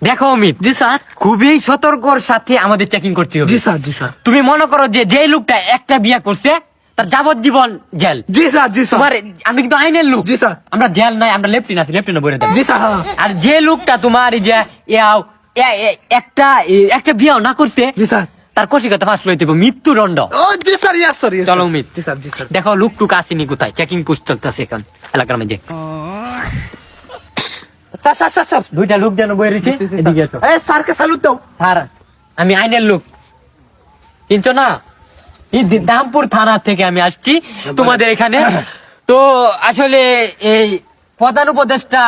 দেখো অমিত, জি স্যার। খুবই সতর্কর সাথে আমাদের চেকিং করতে হবে। জি স্যার, জি স্যার। তুমি মনে করো যে লোকটা একটা বিয়ে করছে তার যাবজ্জীবন জেল। জি স্যার, জি স্যার। তোমার আমি কিন্তু আইনের লোক। জি স্যার। আমরা জেল নাই, আমরা লেফটিন আছি, লেফটিনে বলে দেব। জি স্যার, হ্যাঁ। আর যে লোকটা তোমার এই যে একটা বিয়েও না করছে, জি স্যার। তার কষিকতা ফাঁস লইতে হবে, মৃত্যুদণ্ড। ও জি স্যার, ইয়েস স্যার, ইয়েস চলো অমিত। জি স্যার, জি স্যার। দেখো লোক টুক আসেনি কোথায়, চেকিং পোস্ট চলতেছে এখন এলাকার মধ্যে। Sir, sir, sir, sir. দুইটা লোক যেন বই রয়েছে, এদিকে এসো। এই স্যারকে স্যালুট দাও। স্যার, আমি আইনের লোক, চিনছো না? এই দামপুর থানা থেকে আমি আসছি তোমাদের এখানে। তো আসলে এই প্রধান উপদেষ্টা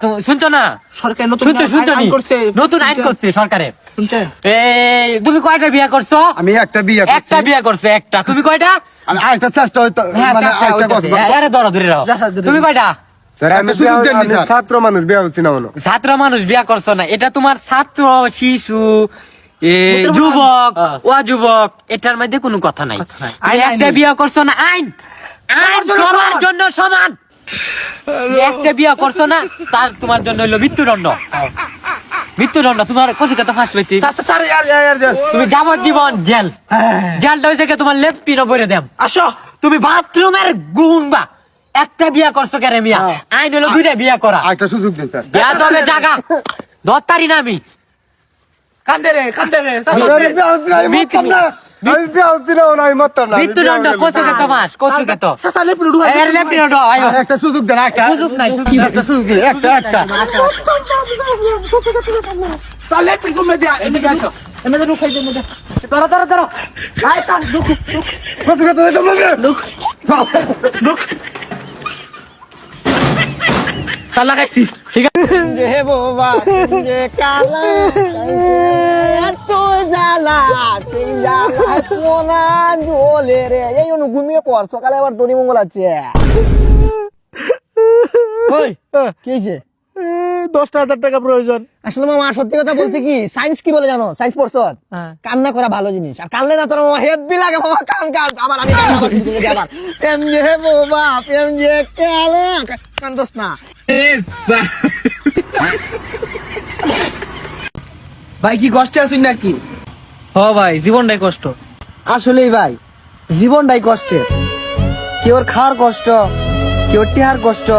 তো শুনছো না? সরকার নতুন শুনছো আইন করছে। নতুন আইন করছে সরকারে। শুনছেন? এই তুমি কয়টা বিয়ে করছো? আমি একটা বিয়ে করছি। একটা বিয়ে করছো, একটা। তুমি কয়টা? আমি একটা চেষ্টা হইতো হ্যাঁ, মানে চারটা একটা হইতাছে। কথা আরে ধরো, ধরে রাখো। তুমি কয়টা? স্যার আমি সুযোগ দেননি স্যার। ছাত্র মানুষ বিয়ে হচ্ছে না মনে ছাত্র মানুষ বিয়া করছো না, এটা তোমার ছাত্র, শিশু, যুবক, অযুবক, এটার মধ্যে কোনো কথা নাই। আর একটা বিয়া করছো না, আইন আইন সবার জন্য সমান। একটা বিয়া করছো না, তার তোমার জন্য হইলো মৃত্যুদণ্ড। মৃত্যুদণ্ড, তোমার কষিকতা ফাঁস লইতে স্যার, স্যার, ইয়ার। তুমি যাবজ্জীবন জেল। জেলটা হয়েছে তোমার লেফটিনও বলে দেব। আসো। তুমি বাথরুমের গুম্বা। একটা বিয়া করছো কেন মিয়া? আইন হলো দুইটা বিয়া করা। একটা সুযোগ দেন স্যার। বিয়া তবে জাগা দত্তারি না আমি। কান্দে রে, কান্দে রে। আমি বিয়ে হচ্ছে না, আমি মরতাম না। আমি বিয়ে হচ্ছে না, আমি মরতাম না। আমি বিয়ে মৃত্যুদণ্ড হয়ে গেলাম। কত মাস, কত কত? স্যার, স্যার, লেফট উঠু। লেফটিনও আয়ো। আর একটা সুযোগ দেন, একটা সুযোগ নাই। একটা সুযোগ দিন, একটা স্যার, লেফট ঘুমে দিয়া। এদিকে আসো। এমএলএ রুখ খাইতে মধ্যে। ধরো। আয় স্যার, রুখ। সুযোগ দিতে হবে। স্যার লাগাইছি। ঠিক আছে। হে বাবা যে কালা এত জ্বালা সেই জ্বালা কোনা জ্বলে রে এই অনু ঘুমিয়ে পড় সকালে আবার দড়ি মঙ্গল আছে ওই কি হয়েছে 10,000 টাকা প্রয়োজন। আসলে মামা সত্যি কথা বলতে কি সায়েন্স কি বলে জানো সায়েন্স পড়ছ কান্না করা ভালো জিনিস আর কানলে না তোর মামা হেভি লাগে মামা কান আবার আমি কান্না আবার শুরু করে আবার প্রেম যে হে বাবা প্রেম যে কালা কান্দস না ভাই কি কষ্টে আছেন নাকি? হ ভাই, জীবনটাই কষ্ট। আসলেই ভাই জীবনটাই কষ্টের। কেউর খাওয়ার কষ্ট, কেউর টেহার কষ্ট,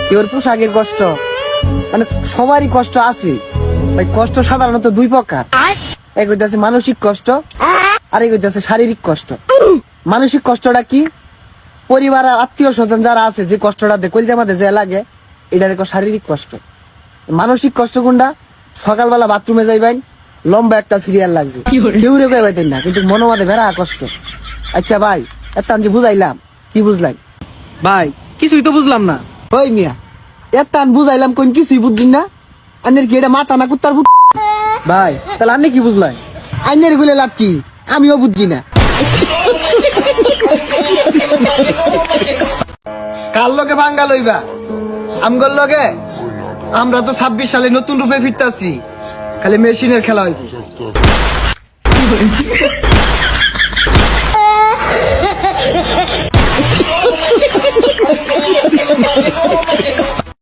কেউর পোশাকের কষ্ট, মানে সবারই কষ্ট আছে ভাই। কষ্ট সাধারণত দুই প্রকার, এক হইতেছে মানসিক কষ্ট আর এক হইতেছে শারীরিক কষ্ট। মানসিক কষ্টটা কি? পরিবার আত্মীয় স্বজন যারা আছে যে কষ্টটা দেখল যে আমাদের যে লাগে এটা দেখো শারীরিক কষ্ট। মানসিক কষ্ট কোনটা? সকালবেলা বাথরুমে যাইবেন, লম্বা একটা সিরিয়াল লাগছে, কেউ রেখে পাইতেন না, কিন্তু মনে মাঝে ভেড়া কষ্ট। আচ্ছা ভাই এত যে বুঝাইলাম, কি বুঝলাই? ভাই কিছুই তো বুঝলাম না। ওই মিয়া এত বুঝাইলাম কোন কিছুই বুঝছেন না? আইনের কি এটা মাথা না কুত্তার ফুট? ভাই তাহলে আপনি কি বুঝলাই? আইনের গুলে লাভ কি? আমিও বুঝছি না। কার লগে ভাঙ্গা লইবা? আমগর লগে? আমরা তো 26 সালে নতুন রূপে ফিরতাছি, খালি মেশিনের খেলা হইছে।